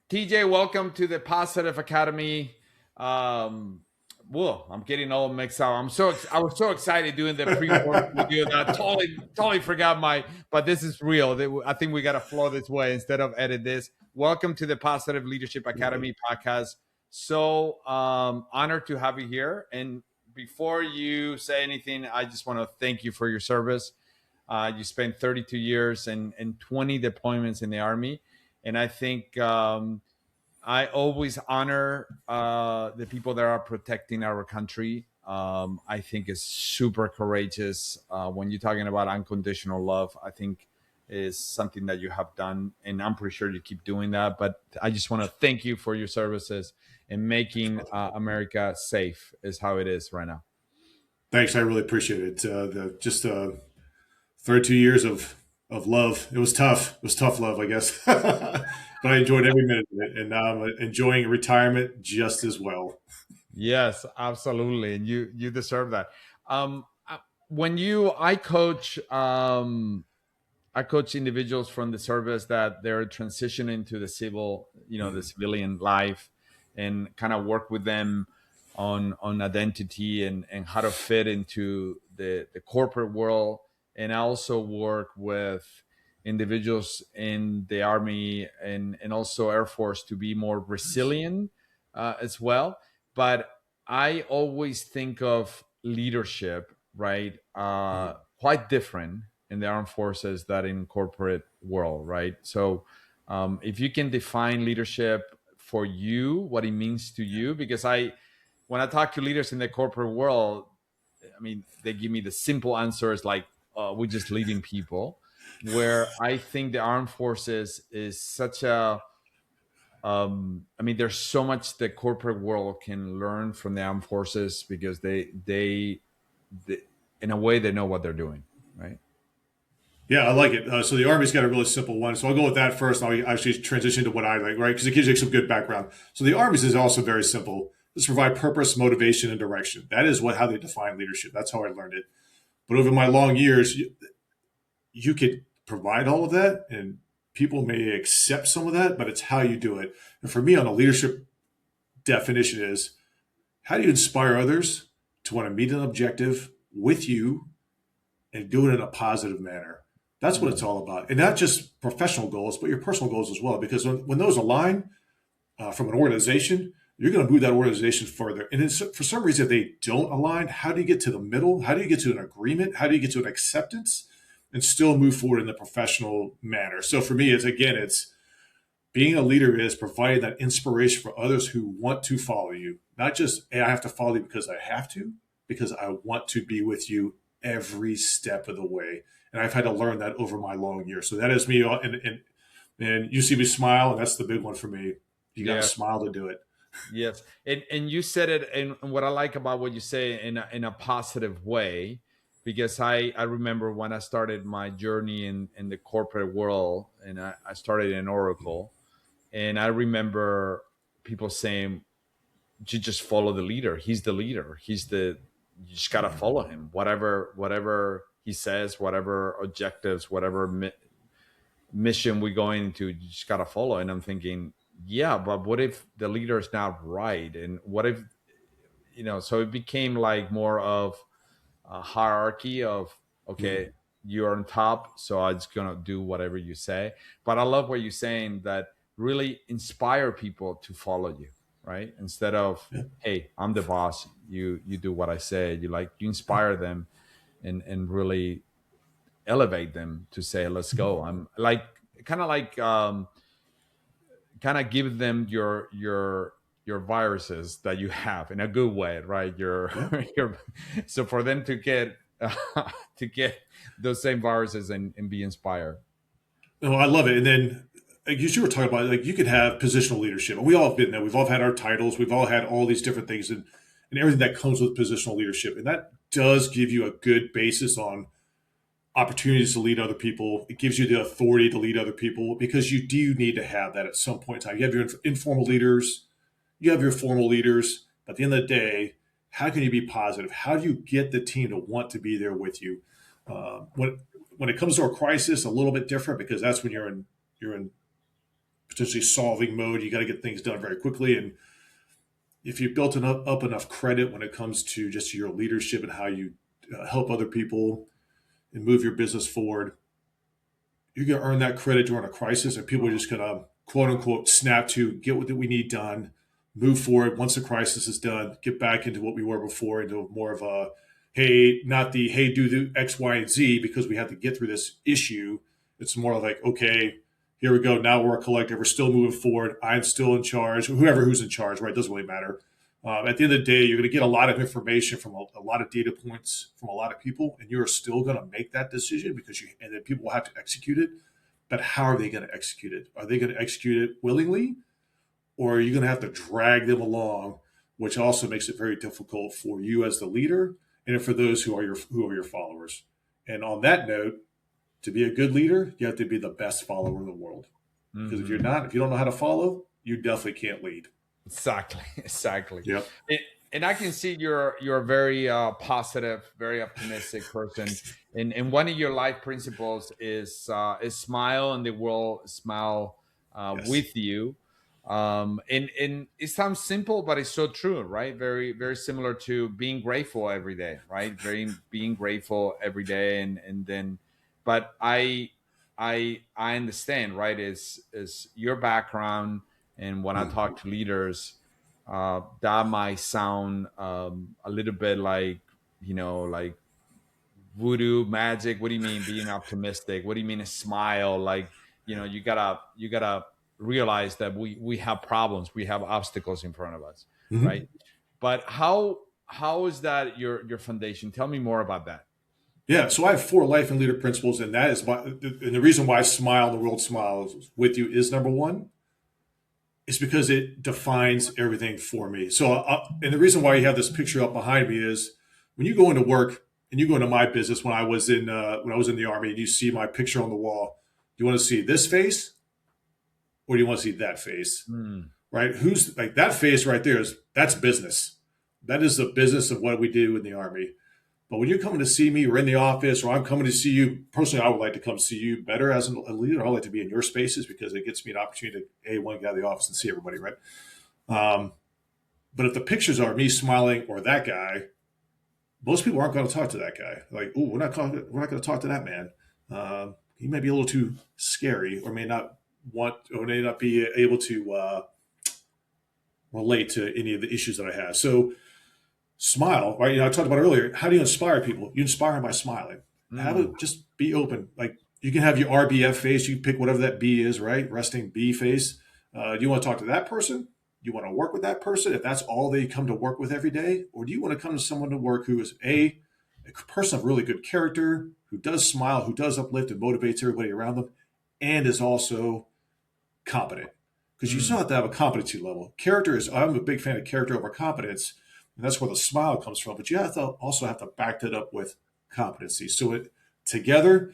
TJ, welcome to the Positive Academy. Whoa, I'm getting all mixed up. I was so excited doing the pre-work with you that I totally forgot but this is real. I think we got to flow this way instead of edit this. Welcome to the Positive Leadership Academy podcast. So honored to have you here. And before you say anything, I just want to thank you for your service. You spent 32 years and 20 deployments in the Army. And I think I always honor the people that are protecting our country. I think it's super courageous when you're talking about unconditional love. I think is something that you have done, and I'm pretty sure you keep doing that. But I just want to thank you for your services and making America safe. Is how it is right now. Thanks. I really appreciate it. 32 years of love. It was tough. It was tough love, I guess. But I enjoyed every minute of it. And now I'm enjoying retirement just as well. Yes, absolutely, and you deserve that. When you I coach individuals from the service that they're transitioning to the the civilian life, and kind of work with them on identity and how to fit into the corporate world. And I also work with individuals in the Army and also Air Force to be more resilient as well. But I always think of leadership, right? Quite different in the armed forces that in corporate world, right? So if you can define leadership for you, what it means to you, because when I talk to leaders in the corporate world, I mean, they give me the simple answers like, we're just leading people. Where I think the armed forces is such a I mean, there's so much the corporate world can learn from the armed forces because they in a way they know what they're doing, right? Yeah, I like it. So the Army's got a really simple one. So I'll go with that first. And I'll actually transition to what I like, right? Because it gives you some good background. So the Army's is also very simple. It's provide purpose, motivation, and direction. That is how they define leadership. That's how I learned it. But over my long years, you could provide all of that, and people may accept some of that, but it's how you do it. And for me, on a leadership definition is how do you inspire others to want to meet an objective with you and do it in a positive manner? That's what it's Mm. all about. And not just professional goals, but your personal goals as well. Because when those align from an organization, you're going to move that organization further. And for some reason, if they don't align, how do you get to the middle? How do you get to an agreement? How do you get to an acceptance and still move forward in the professional manner? So for me, it's being a leader is providing that inspiration for others who want to follow you. Not just, hey, I have to follow you because I have to, because I want to be with you every step of the way. And I've had to learn that over my long years. So that is me. And you see me smile, and that's the big one for me. You got to Yeah. smile to do it. Yes, and you said it, and what I like about what you say in a positive way, because I remember when I started my journey in the corporate world, and I started in Oracle, and I remember people saying, "You just follow the leader. He's the leader. You just gotta follow him. Whatever he says, whatever objectives, whatever mission we're going into, you just gotta follow." And I'm thinking, yeah, but what if the leader is not right? And what if so it became like more of a hierarchy of, okay, you're on top, so I'm just gonna do whatever you say. But I love what you're saying, that really inspire people to follow you, right? Instead of, Yeah. hey, I'm the boss, you do what I say. You inspire them and really elevate them to say, let's go. I'm like kind of like kind of give them your viruses that you have in a good way, right? Yeah. Your so for them to get to get those same viruses and be inspired. No, I love it. And then, like you were talking about, like you could have positional leadership. And we all have been there. We've all had our titles. We've all had all these different things and everything that comes with positional leadership. And that does give you a good basis on opportunities to lead other people. It gives you the authority to lead other people because you do need to have that at some point in time. You have your informal leaders, you have your formal leaders. But at the end of the day, how can you be positive? How do you get the team to want to be there with you? When it comes to a crisis, a little bit different because that's when you're in potentially solving mode. You got to get things done very quickly. And if you've built up enough credit when it comes to just your leadership and how you help other people and move your business forward, you're going to earn that credit during a crisis, and people are just going to quote unquote snap to get what we need done, move forward once the crisis is done, get back into what we were before, into more of a hey, not the hey, do the X, Y, and Z because we have to get through this issue. It's more like, okay, here we go. Now we're a collective. We're still moving forward. I'm still in charge. Who's in charge, right? Doesn't really matter. At the end of the day, you're going to get a lot of information from a lot of data points from a lot of people, and you're still going to make that decision and then people will have to execute it. But how are they going to execute it? Are they going to execute it willingly, or are you going to have to drag them along, which also makes it very difficult for you as the leader and for those who are your followers. And on that note, to be a good leader, you have to be the best follower in the world. Because if you don't know how to follow, you definitely can't lead. Exactly. Yep. And I can see you're a very positive, very optimistic person. And one of your life principles is smile, and they will smile Yes. with you. And it sounds simple, but it's so true, right? Very, very similar to being grateful every day, right? Being grateful every day, and then, but I understand, right? Is your background, and when I talk to leaders, that might sound a little bit like, like voodoo magic. What do you mean being optimistic? What do you mean a smile? Like, you gotta realize that we have problems, we have obstacles in front of us, Mm-hmm. right? But how is that your foundation? Tell me more about that. Yeah, so I have 4 life and leader principles, and that is and the reason why Smile, the world smiles with you is number one. It's because it defines everything for me. So, and the reason why you have this picture up behind me is when you go into work and you go into my business when I was in the army, and you see my picture on the wall. Do you want to see this face, or do you want to see that face? Mm. Right? Who's like that face right there? That's business. That is the business of what we do in the army. But when you're coming to see me, or in the office, or I'm coming to see you personally, I would like to come see you better as a leader. I like to be in your spaces because it gets me an opportunity to want to get out of the office and see everybody, right? But if the pictures are me smiling or that guy, most people aren't going to talk to that guy. Like, oh, we're not going to talk to that man. He may be a little too scary, or may not be able to relate to any of the issues that I have. So smile, right? I talked about earlier. How do you inspire people? You inspire them by smiling. Just be open. Like you can have your RBF face. You pick whatever that B is, right? Resting B face. Do you want to talk to that person? You want to work with that person if that's all they come to work with every day? Or do you want to come to someone to work who is a person of really good character, who does smile, who does uplift and motivates everybody around them, and is also competent? Because you still have to have a competency level. I'm a big fan of character over competence, and that's where the smile comes from. But you also have to back that up with competency. So together,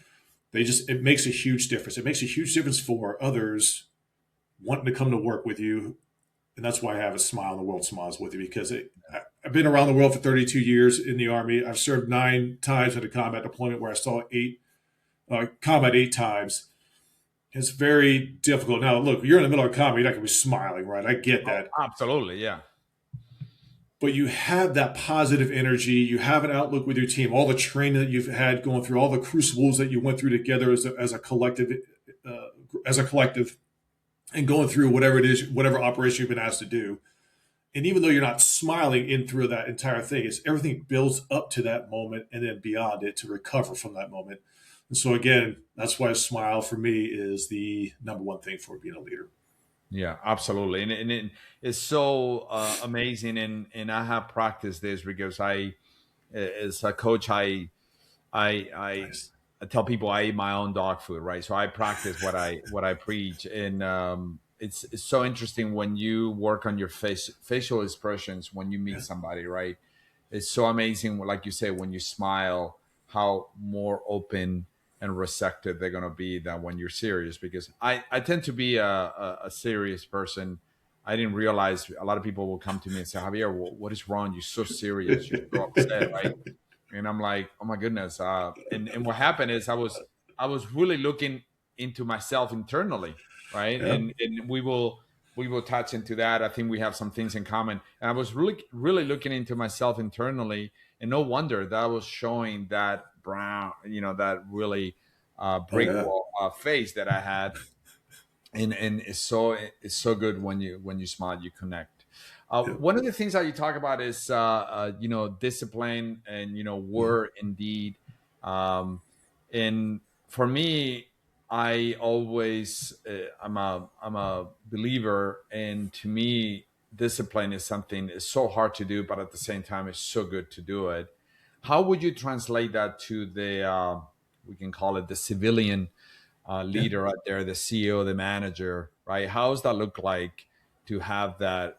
it makes a huge difference. It makes a huge difference for others wanting to come to work with you. And that's why I have a smile, and the world smiles with you, because I've been around the world for 32 years in the Army. I've served 9 times at a combat deployment where I saw combat 8 times. It's very difficult. Now, look, you're in the middle of combat, you're not going to be smiling, right? I get that. Oh, absolutely, yeah. But you have that positive energy. You have an outlook with your team. All the training that you've had going through, all the crucibles that you went through together as a collective, and going through whatever it is, whatever operation you've been asked to do. And even though you're not smiling in through that entire thing, everything builds up to that moment and then beyond it to recover from that moment. And so again, that's why a smile for me is the number one thing for being a leader. Yeah, absolutely, and it's so amazing, and I have practiced this because as a coach, I Nice. I tell people I eat my own dog food, right? So I practice what I preach, and it's so interesting when you work on your facial expressions when you meet somebody, right? It's so amazing, like you say, when you smile, how more open and receptive they're going to be than when you're serious. Because I tend to be a serious person. I didn't realize a lot of people will come to me and say, Javier, what is wrong? You're so serious. You're so upset, right? And I'm like, oh my goodness. And what happened is I was really looking into myself internally. right? Yeah. And we will touch into that. I think we have some things in common. And I was really looking into myself internally, and no wonder that was showing that brown, that really Oh brick yeah. wall face that I had. And it's so good when you smile, you connect. Yeah. One of the things that you talk about is discipline and Mhm. word indeed. um, and for me, I always I'm a believer, and to me, discipline is something is so hard to do, but at the same time, it's so good to do it. How would you translate that to the we can call it the civilian Yeah. leader out there, the CEO, the manager, right? How does that look like to have that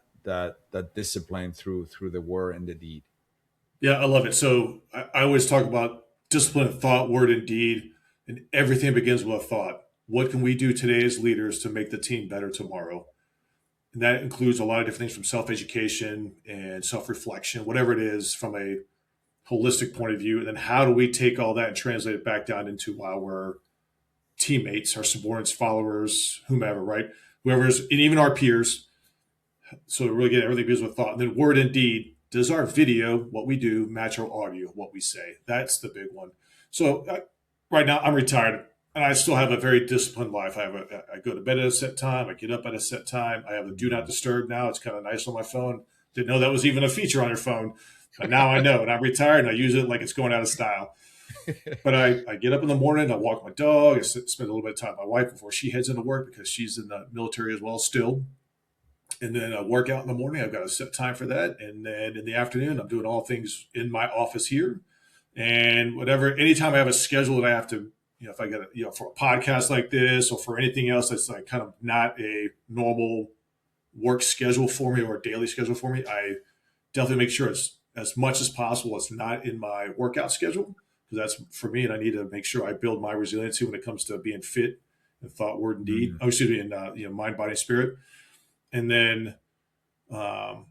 discipline through the word and the deed? Yeah, I love it. So I always talk about discipline of thought, word, and deed, and everything begins with a thought. What can we do today as leaders to make the team better tomorrow? And that includes a lot of different things from self education and self reflection, whatever it is from a holistic point of view. And then how do we take all that and translate it back down into our teammates, our subordinates, followers, whomever, right? Whoever's, and even our peers. So really get everything begins with thought. And then word and deed. Does our video, what we do, match our audio, what we say? That's the big one. So right now I'm retired and I still have a very disciplined life. I go to bed at a set time. I get up at a set time. I have a do not disturb now. It's kind of nice on my phone. Didn't know that was even a feature on your phone, but now I know. And I'm retired and I use it like it's going out of style. But I get up in the morning, I walk my dog, I spend a little bit of time with my wife before she heads into work because she's in the military as well still. And then I work out in the morning. I've got a set time for that. And then in the afternoon, I'm doing all things in my office here. And whatever, anytime I have a schedule that I have to, if I get for a podcast like this or for anything else that's like kind of not a normal work schedule for me or a daily schedule for me, I definitely make sure it's as much as possible. It's not in my workout schedule because that's for me. And I need to make sure I build my resiliency when it comes to being fit in thought, word, and deed. Mm, Oh, excuse me, in mind, body, and spirit. And then um,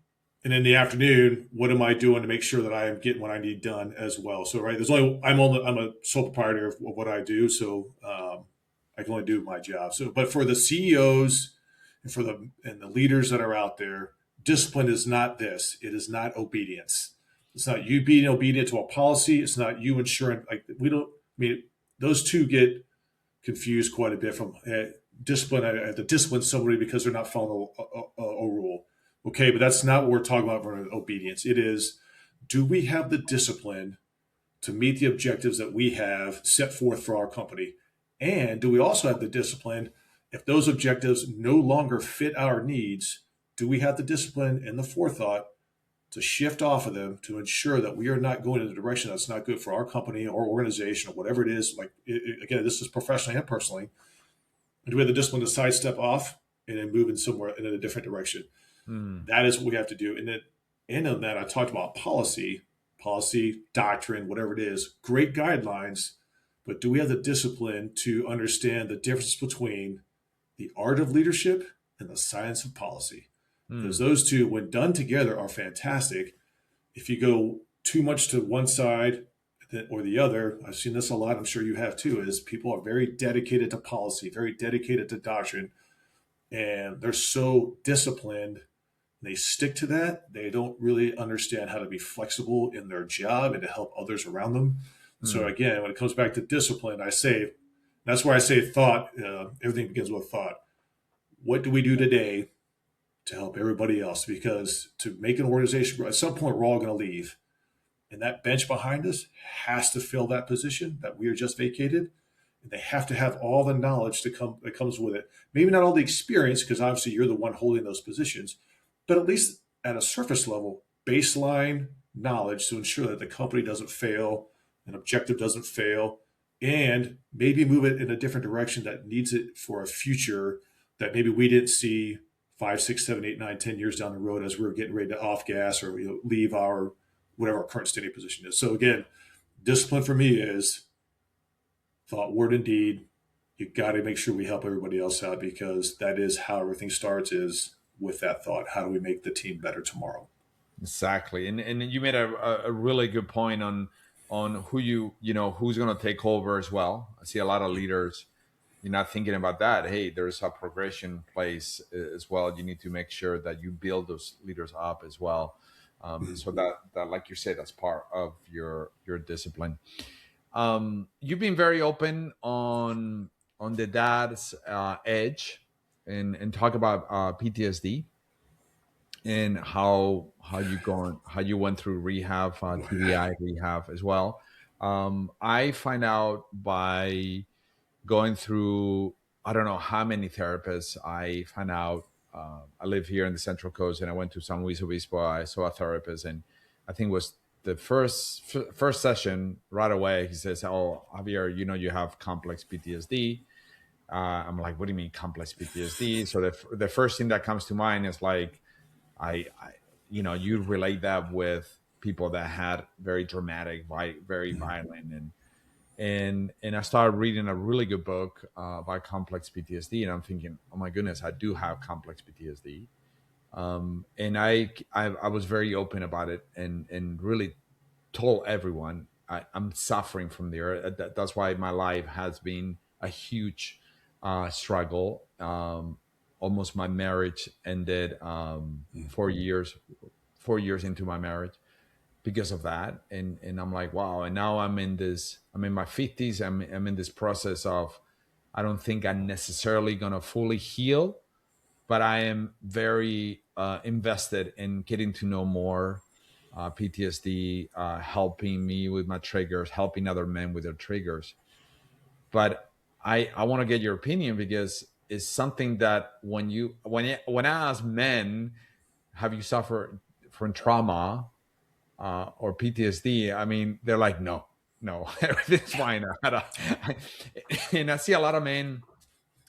and in the afternoon, what am I doing to make sure that I am getting what I need done as well? So right, I'm a sole proprietor of what I do, so I can only do my job. So, but for the CEOs and for the leaders that are out there, discipline is not this. It is not obedience. It's not you being obedient to a policy. It's not you ensuring like we don't. I mean, those two get confused quite a bit from discipline. I have to discipline somebody because they're not following a rule. Okay, but that's not what we're talking about for obedience. It is, do we have the discipline to meet the objectives that we have set forth for our company? And do we also have the discipline, if those objectives no longer fit our needs, do we have the discipline and the forethought to shift off of them to ensure that we are not going in a direction that's not good for our company or organization or whatever it is? Like, again, this is professionally and personally. And do we have the discipline to sidestep off and then move in somewhere in a different direction? mm, That is what we have to do. And then, and on that, I talked about policy, doctrine, whatever it is, great guidelines. But do we have the discipline to understand the difference between the art of leadership and the science of policy? Because mm. those two, when done together, are fantastic. If you go too much to one side or the other, I've seen this a lot, I'm sure you have too, is people are very dedicated to policy, very dedicated to doctrine, and they're so disciplined. They stick to that. They don't really understand how to be flexible in their job and to help others around them. So Mm. again, when it comes back to discipline, I say that's why I say thought. Everything begins with thought. What do we do today to help everybody else? Because to make an organization grow, at some point we're all going to leave, and that bench behind us has to fill that position that we are just vacated. And they have to have all the knowledge that comes with it. Maybe not all the experience, because obviously you're the one holding those positions, but at least at a surface level, baseline knowledge to ensure that the company doesn't fail, an objective doesn't fail, and maybe move it in a different direction that needs it for a future that maybe we didn't see 5, 6, 7, 8, 9, 10 years down the road as we were getting ready to off gas or leave our whatever our current steady position is. So again, discipline for me is thought, word, and deed. You got to make sure we help everybody else out because that is how everything starts. Is with that thought. How do we make the team better tomorrow? Exactly, and you made a really good point on who who's going to take over as well. I see a lot of leaders you're not thinking about that, hey, there's a progression place as well. You need to make sure that you build those leaders up as well. So that, like you said, that's part of your discipline. You've been very open on the dad's edge, and talk about PTSD and how you went through rehab, Oh, yeah. TBI rehab as well. I find out by going through, I don't know how many therapists. I found out, I live here in the Central Coast, and I went to San Luis Obispo. I saw a therapist, and I think it was the first session. Right away he says, "Oh, Javier, you have complex PTSD." I'm like, "What do you mean complex PTSD?" So the first thing that comes to mind is like, I you relate that with people that had very dramatic, very violent, and I started reading a really good book about complex PTSD, and I'm thinking, oh my goodness, I do have complex PTSD. And I was very open about it, and really told everyone I'm suffering from there. That's why my life has been a huge struggle. Almost my marriage ended 4 years into my marriage because of that, and I'm like, wow. And now I'm in my 50s. I'm in this process of, I don't think I'm necessarily gonna fully heal, but I am very invested in getting to know more PTSD, helping me with my triggers, helping other men with their triggers. But I want to get your opinion, because it's something that when I ask men, have you suffered from trauma or PTSD? I mean, they're like, no, no, everything's fine. And I see a lot of men,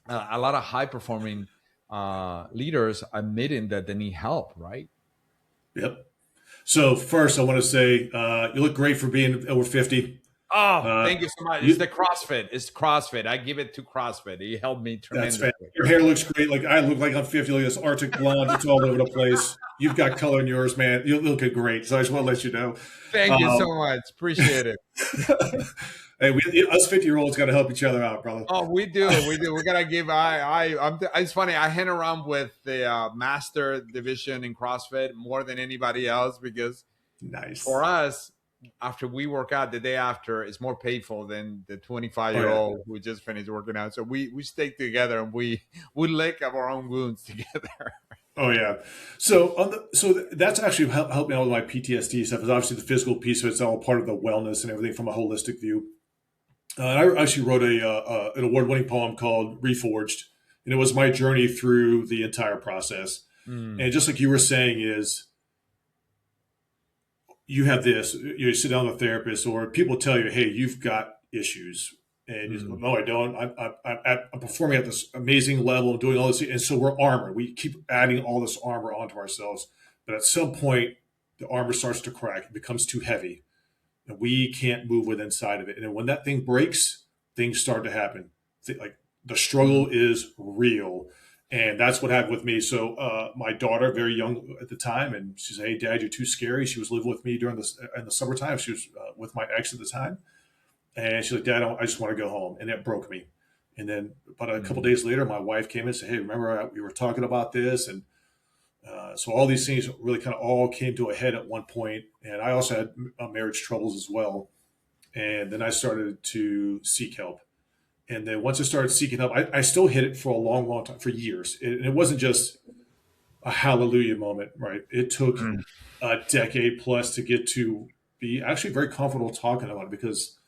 a lot of high performing leaders admitting that they need help, right? Yep. So first, I want to say you look great for being over 50. Oh, Uh, thank you so much. It's the you, CrossFit. It's CrossFit. I give it to CrossFit. It helped me that's fantastic. tremendously. Your hair looks great. Like I look like I'm 50. Look at this Arctic blonde. It's all over the place. You've got color in yours, man. You're looking great. So I just want to let you know. Thank you so Um, much. Appreciate it. hey, us 50-year-olds got to help each other out, brother. Oh, we do. We do. We gotta give. It's funny. I hang around with the master division in CrossFit more than anybody else, because for Nice. us, after we work out the day after, it's more painful than the 25 Oh year yeah. old who just finished working out. So we stay together, and we lick up our own wounds together. Oh yeah. So that's actually helped me out with my PTSD stuff. Is obviously the physical piece of it's all part of the wellness and everything from a holistic view. I actually wrote an award-winning poem called "Reforged," and it was my journey through the entire process. Mm, And just like you were saying, is you have this, you sit down with a therapist, or people tell you, "Hey, you've got issues," and you say, mm, "No, I don't. I'm performing at this amazing level, and doing all this," and so we're armored. We keep adding all this armor onto ourselves, but at some point, the armor starts to crack. It becomes too heavy, and we can't move with inside of it. And then when that thing breaks, things start to happen. Like the mm, struggle is real, and that's what happened with me. So my daughter, very young at the time, and she said, "Hey, Dad, you're too scary." She was living with me during this in the summertime. She was with my ex at the time, and she's like, "Dad, I just want to go home," and it broke me. And then about a couple mm. days later, my wife came in and said, "Hey, remember we were talking about this?" And so all these things really kind of all came to a head at one point. And I also had marriage troubles as well. And then I started to seek help. And then once I started seeking help, I still hid it for a long, long time, for years. And it wasn't just a hallelujah moment, right? It took Mm. a decade plus to get to be actually very comfortable talking about it, because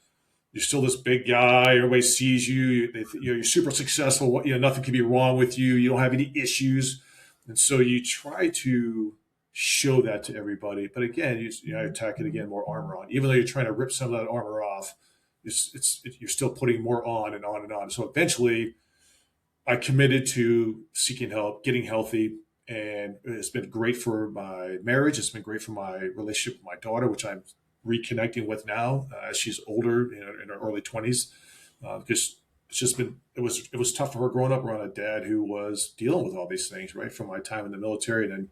you're still this big guy. Everybody sees you. You're super successful. Nothing can be wrong with you. You don't have any issues, and so you try to show that to everybody. But again, attack it again, more armor on. Even though you're trying to rip some of that armor off, you're still putting more on and on and on. So eventually, I committed to seeking help, getting healthy, and it's been great for my marriage. It's been great for my relationship with my daughter, which I'm reconnecting with now. She's older, in her early 20s, because it was tough for her growing up around a dad who was dealing with all these things, right, from my time in the military, and then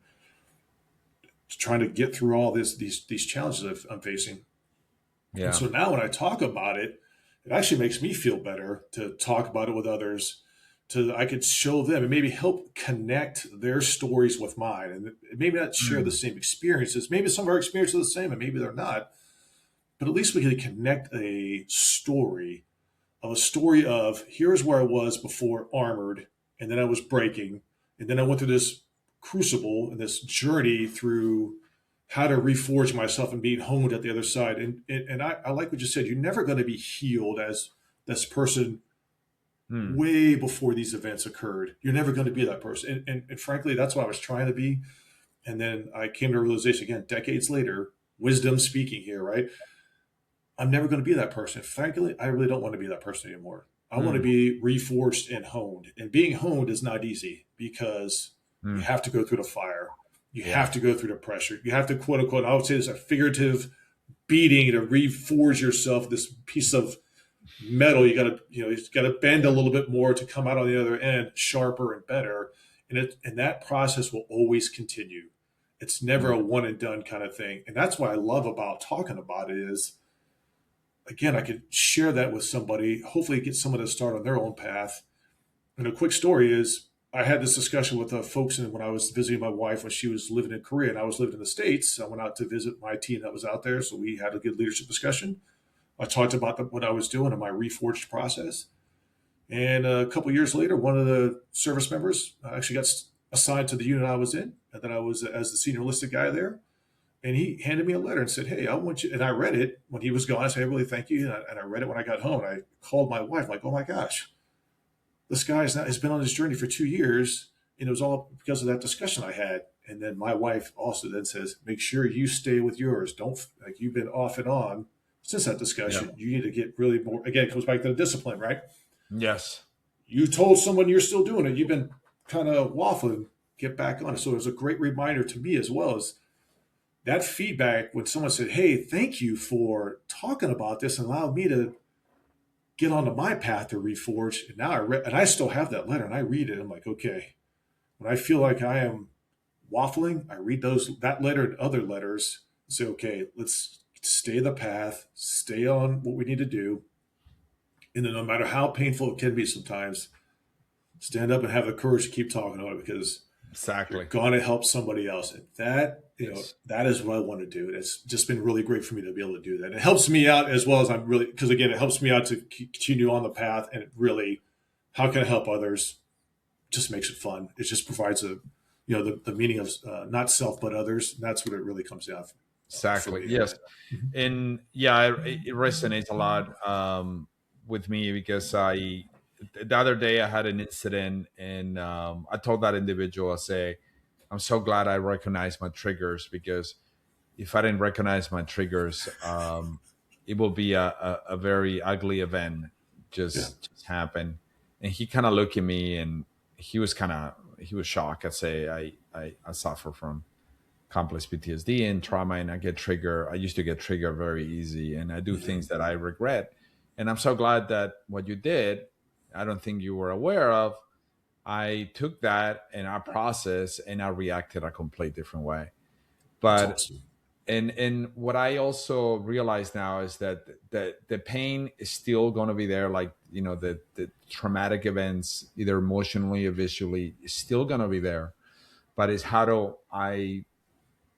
trying to get through all these challenges I'm facing. And Yeah. so now when I talk about it, it actually makes me feel better to talk about it with others. I could show them and maybe help connect their stories with mine, and maybe not share the Mm. same experiences. Maybe some of our experiences are the same, and maybe they're not. But at least we can connect a story of here's where I was before armored, and then I was breaking, and then I went through this crucible and this journey through how to reforge myself and being honed at the other side. And I like what you said. You're never going to be healed as this person Mm. way before these events occurred. You're never going to be that person. And frankly, that's what I was trying to be. And then I came to a realization again, decades later, wisdom speaking here, right? I'm never going to be that person. Frankly, I really don't want to be that person anymore. I want to Mm. be reforged and honed. And being honed is not easy because you Mm. have to go through the fire. You Yeah. have to go through the pressure. You have to, quote unquote, I would say it's a figurative beating to reforge yourself, this piece of metal. You got to bend a little bit more to come out on the other end sharper and better. And that process will always continue. It's never Yeah. a one and done kind of thing. And that's what I love about talking about it is, again, I could share that with somebody, hopefully get someone to start on their own path. And a quick story is I had this discussion with folks when I was visiting my wife when she was living in Korea and I was living in the States. I went out to visit my team that was out there. So we had a good leadership discussion. I talked about what I was doing in my reforged process. And a couple of years later, one of the service members actually got assigned to the unit I was in. And then I was as the senior enlisted guy there. And he handed me a letter and said, "Hey, I want you." And I read it when he was gone. I said, "I really thank you." And I read it when I got home. And I called my wife, like, "Oh my gosh, this guy has been on this journey for 2 years, and it was all because of that discussion I had." And then my wife also then says, "Make sure you stay with yours. Don't like you've been off and on since that Yeah. discussion. You need to get really more." Again, it comes back to the discipline, right? Yes. You told someone you're still doing it. You've been kind of waffling. Get back on it. So it was a great reminder to me as well as that feedback when someone said, "Hey, thank you for talking about this and allowed me to get onto my path to reforge." And now I still have that letter and I read it. I'm like, okay, when I feel like I am waffling, I read that letter and other letters and say, okay, let's stay the path, stay on what we need to do. And then no matter how painful it can be sometimes, stand up and have the courage to keep talking about it because you're Exactly. going to help somebody else. And Yes. that is what I want to do. And it's just been really great for me to be able to do that. It helps me out as well as I'm really, because again, it helps me out to continue on the path. And it really, how can I help others? Just makes it fun. It just provides the meaning of not self, but others. And that's what it really comes down for Exactly. me. Yes. Mhm. And yeah, it resonates a lot with me because the other day I had an incident and I told that individual, I say, I'm so glad I recognized my triggers because if I didn't recognize my triggers, it will be a very ugly event Yeah. just happen. And he kind of looked at me and he was shocked. I say I suffer from complex PTSD and trauma, and I get triggered. I used to get triggered very easy, and I do Mhm. things that I regret. And I'm so glad that what you did, I don't think you were aware of. I took that and I processed and I reacted a complete different way. That's But awesome. and what I also realize now is that the pain is still going to be there. Like the traumatic events, either emotionally or visually, is still going to be there. But it's how do I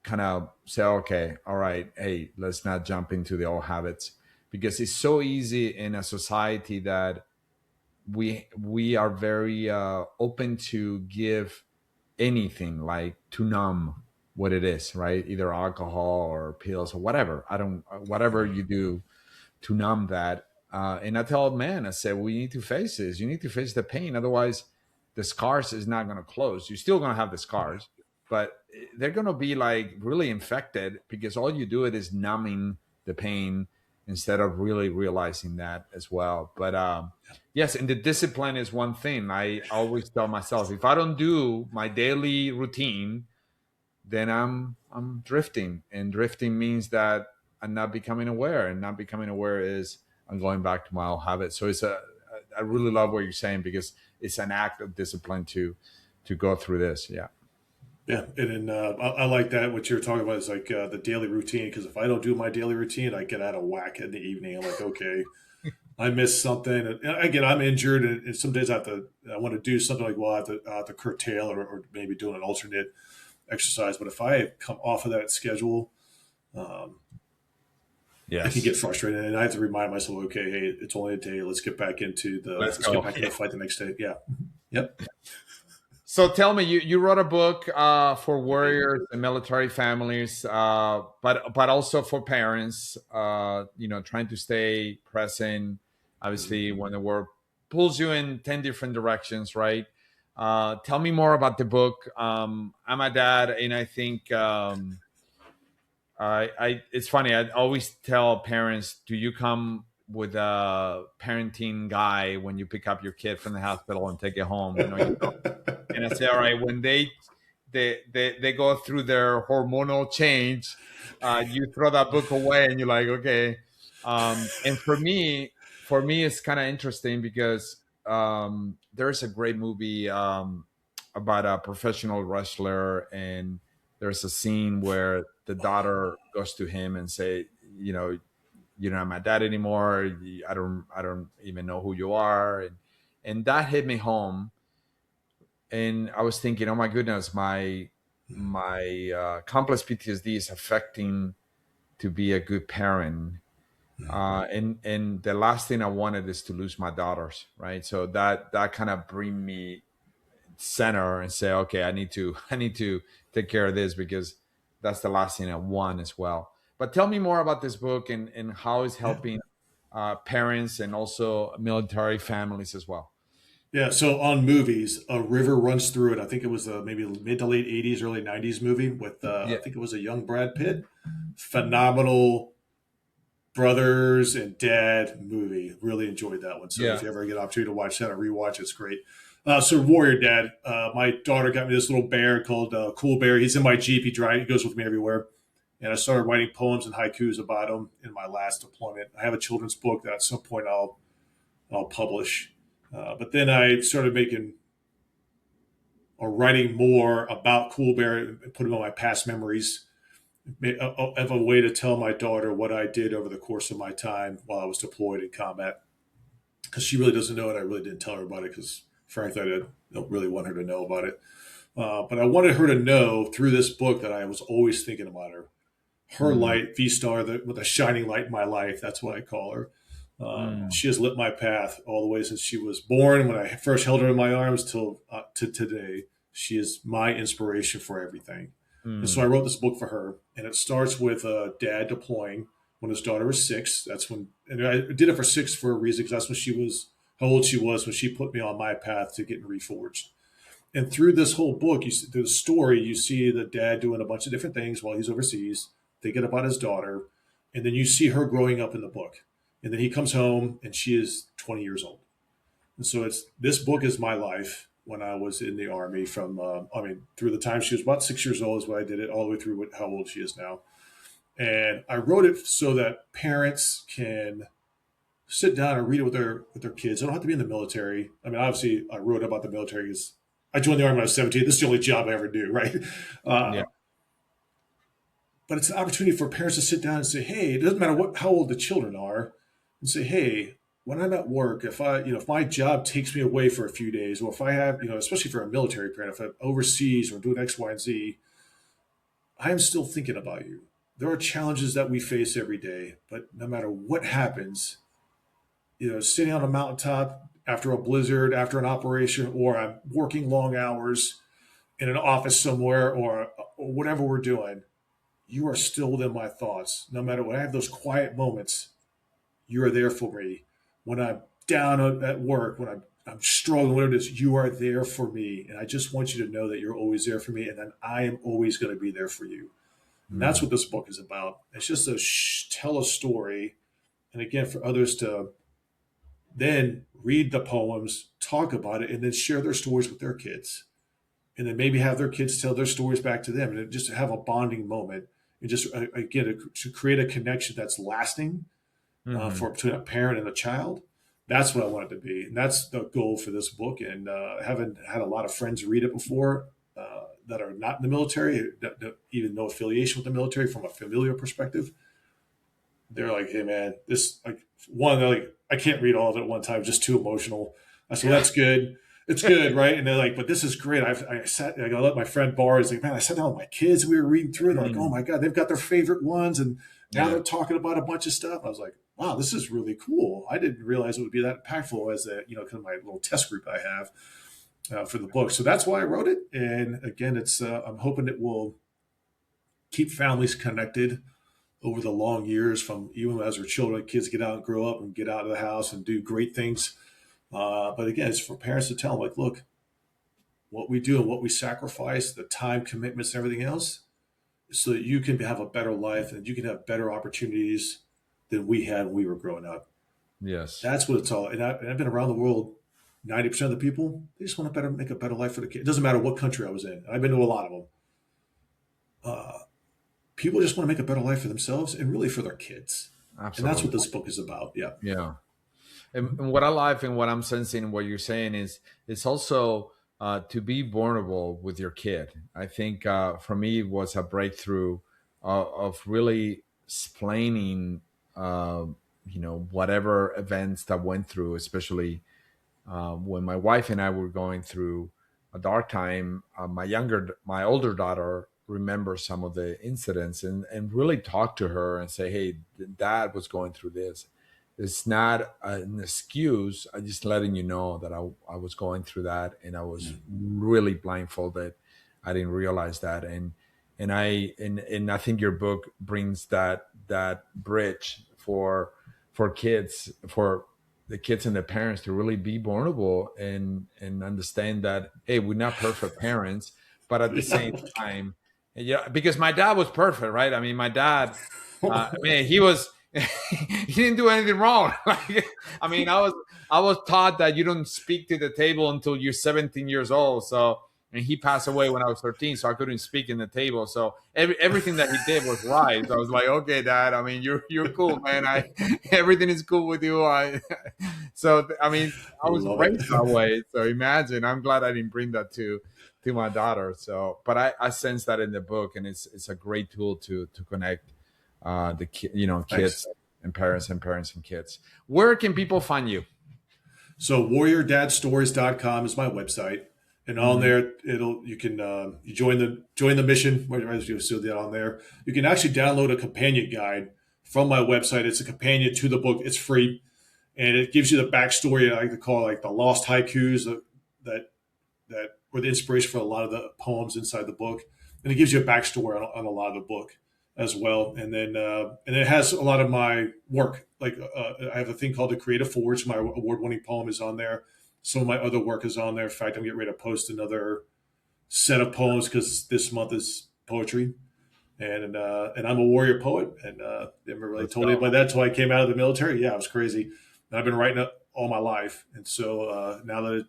kind of say, okay, all right, hey, let's not jump into the old habits because it's so easy in a society that we are very open to give anything like to numb what it is, right? Either alcohol or pills or whatever. I don't whatever you do to numb that. And I tell man, I said, we need to face this. You need to face the pain. Otherwise, the scars is not going to close. You're still going to have the Yeah. scars, but they're going to be like really infected because all you do it is numbing the pain instead of really realizing that as well. But yes, and the discipline is one thing. I always tell myself if I don't do my daily routine, then I'm drifting, and drifting means that I'm not becoming aware, and not becoming aware is I'm going back to my old habits. So I really love what you're saying because it's an act of discipline to go through this. Yeah. Yeah, and then I like that. What you're talking about is like the daily routine. Because if I don't do my daily routine, I get out of whack in the evening. I'm like, okay, I missed something. And again, I'm injured, and some days I want to do something like, well, I have to curtail or maybe do an alternate exercise. But if I come off of that schedule, um, it can get Yes. frustrating, and I have to remind myself, okay, hey, it's only a day. Let's Let's get go. back into the fight the next day. Yeah. Yep. So tell me, you wrote a book for warriors and military families, but also for parents. Trying to stay present. Obviously, when the world pulls you in 10 different directions, right? Tell me more about the book. I'm a dad, and I think it's funny. I always tell parents, "Do you come with a parenting guy when you pick up your kid from the hospital and take it home?" No, you don't. And I say, all right, when they go through their hormonal change, you throw that book away and you're like, okay. And for me, it's kind of interesting because there's a great movie about a professional wrestler, and there's a scene where the daughter goes to him and say, you're not my dad anymore. I don't even know who you are, and that hit me home. And I was thinking, oh my goodness, my complex PTSD is affecting to be a good parent. And the last thing I wanted is to lose my daughters, right? So that kind of bring me center and say, okay, I need to take care of this because that's the last thing I want as well. But tell me more about this book and how it's Yeah. helping parents and also military families as well. Yeah. So on movies, a river runs through it. I think it was maybe mid to late '80s, early '90s movie with I Yeah, think it was a young Brad Pitt. Phenomenal brothers and dad movie. Really enjoyed that one. So if yeah. you ever get an opportunity to watch that or rewatch, it's great. So Warrior Dad, my daughter got me this little bear called Cool Bear. He's in my Jeep. He goes with me everywhere. And I started writing poems and haikus about him in my last deployment. I have a children's book that at some point I'll publish. But then I started making or writing more about Cool Bear and putting on my past memories of a way to tell my daughter what I did over the course of my time while I was deployed in combat. Because she really doesn't know it. I really didn't tell her about it because, frankly, I don't really want her to know about it. But I wanted her to know through this book that I was always thinking about her. Her Mm, light, V Star, with a shining light in my life. That's what I call her. mm, She has lit my path all the way since she was born. When I first held her in my arms till to today, she is my inspiration for everything. And so I mm, wrote this book for her, and it starts with dad deploying when his daughter was 6. That's when, and I did it for 6 for a reason because that's when she was how old she was when she put me on my path to getting reforged. And through this whole book, through the story, you see the dad doing a bunch of different things while he's overseas, thinking about his daughter, and then you see her growing up in the book. And then he comes home, and she is 20 years old. And so it's this book is my life when I was in the army. Through the time she was about 6 years old is when I did it, all the way through how old she is now. And I wrote it so that parents can sit down and read it with their kids. They don't have to be in the military. I mean, obviously, I wrote about the military because I joined the army when I was 17. This is the only job I ever do, right? yeah. Uh, but it's an opportunity for parents to sit down and say, "Hey, it doesn't matter how old the children are," and say, "Hey, when I'm at work, if my job takes me away for a few days, or if I have, especially for a military parent, if I'm overseas or doing X, Y, and Z, I am still thinking about you. There are challenges that we face every day, but no matter what happens, sitting on a mountaintop after a blizzard, after an operation, or I'm working long hours in an office somewhere, or whatever we're doing, you are still within my thoughts. No matter what, I have those quiet moments. You are there for me. When I'm down at work, when I'm struggling, whatever it is, you are there for me. And I just want you to know that you're always there for me, and then I am always going to be there for you. And that's Mm, what this book is about. It's just to tell a story, and again, for others to then read the poems, talk about it, and then share their stories with their kids. And then maybe have their kids tell their stories back to them and just have a bonding moment. And just, again, to create a connection that's lasting mhm. for between a parent and a child. That's what I want it to be. And that's the goal for this book. And having had a lot of friends read it before that are not in the military, that even no affiliation with the military from a familiar perspective, they're like, hey man, this like one, they're like, I can't read all of it at one time, just too emotional. I said, well, that's good. It's good, right? And they're like, but this is great. I let my friend borrow. He's like, man, I sat down with my kids and we were reading through it. They're like, oh Mm, my God, they've got their favorite ones. And now yeah. they're talking about a bunch of stuff. I was like, wow, this is really cool. I didn't realize it would be that impactful as a, kind of my little test group I have for the book. So that's why I wrote it. And again, I'm hoping it will keep families connected over the long years from even as their children, kids get out and grow up and get out of the house and do great things. But again, it's for parents to tell them, like, look, what we do and what we sacrifice, the time commitments and everything else, so that you can have a better life and you can have better opportunities than we had when we were growing up. Yes. That's what it's all. And I've been around the world. 90% of the people, they just want to make a better life for the kid. It doesn't matter what country I was in. I've been to a lot of them. Uh, People just want to make a better life for themselves and really for their kids. And that's Absolutely. what this book is about. Yeah. Yeah. And what I like and what I'm sensing, what you're saying is it's also to be vulnerable with your kid. I think for me it was a breakthrough of really explaining, whatever events that went through, especially when my wife and I were going through a dark time. My older daughter remembers some of the incidents and really talk to her and say, "Hey, Dad was going through this. It's not an excuse. I just letting you know that I was going through that and I was really blindfolded. I didn't realize that and I think your book brings that bridge for kids for the kids and the parents to really be vulnerable and understand that, hey, we're not perfect parents, but at the same time, yeah, because my dad was perfect, right? I mean, my dad, man, he was he didn't do anything wrong. Like, I mean, I was taught that you don't speak to the table until you're 17 years old. So, and he passed away when I was 13, so I couldn't speak in the table. So everything that he did was right. So I was like, okay, Dad. I mean, you're cool, man. Everything is cool with you. I mean, I was Love it. raised that way. So imagine. I'm glad I didn't bring that to my daughter. So, but I sense that in the book, and it's a great tool to connect Thanks. kids and parents and kids. Where can people find you? So warriordadstories.com is my website. And on Mhm. there, you can you join the mission. You'll see that on there. You can actually download a companion guide from my website. It's a companion to the book. It's free, and it gives you the backstory. I like to call it like the lost haikus that that were the inspiration for a lot of the poems inside the book, and it gives you a backstory on a lot of the book as well. And it has a lot of my work. Like I have a thing called the Creative Forge. My award-winning poem is on there. Some of my other work is on there. In fact, I'm getting ready to post another set of poems because this month is poetry, and I'm a warrior poet, and never really Let's told go. anybody that until I came out of the military. Yeah, it was crazy. And I've been writing up all my life, and so now that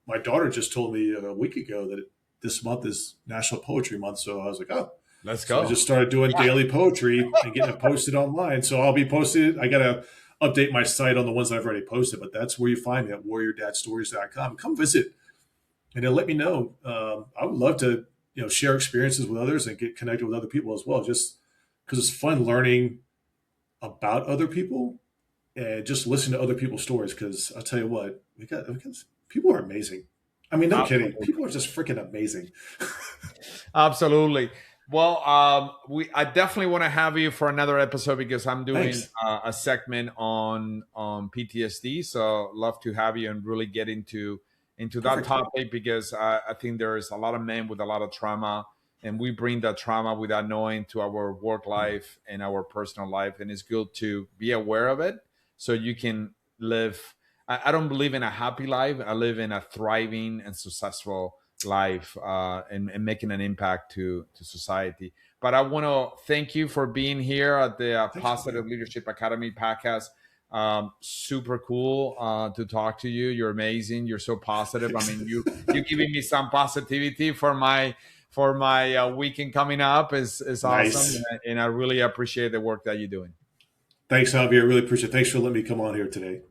my daughter just told me a week ago that this month is National Poetry Month. So I was like, oh. Let's So I go. just started doing daily poetry and getting it posted online. So I'll be posted. I got to update my site on the ones I've already posted, but that's where you find me at warriordadstories.com. Come visit and then let me know. I would love to, share experiences with others and get connected with other people as well, just because it's fun learning about other people and just listen to other people's stories. Because I'll tell you what, because people are amazing. I mean, no kidding. Absolutely. People are just freaking amazing. Absolutely. Well, I definitely want to have you for another episode because I'm doing Thanks. a segment on PTSD. So love to have you and really get into that Perfect. topic because I think there's a lot of men with a lot of trauma, and we bring that trauma without knowing to our work life and our personal life, and it's good to be aware of it so you can live. I don't believe in a happy life. I live in a thriving and successful life and making an impact to society. But I want to thank you for being here at the Thanks, Positive Javier. Leadership Academy podcast. Super cool to talk to you. You're amazing. You're so positive. I Thanks. mean, you giving me some positivity for my weekend coming up is awesome, Nice. and I really appreciate the work that you're doing. Thanks, Javier. Really appreciate it. Thanks for letting me come on here today.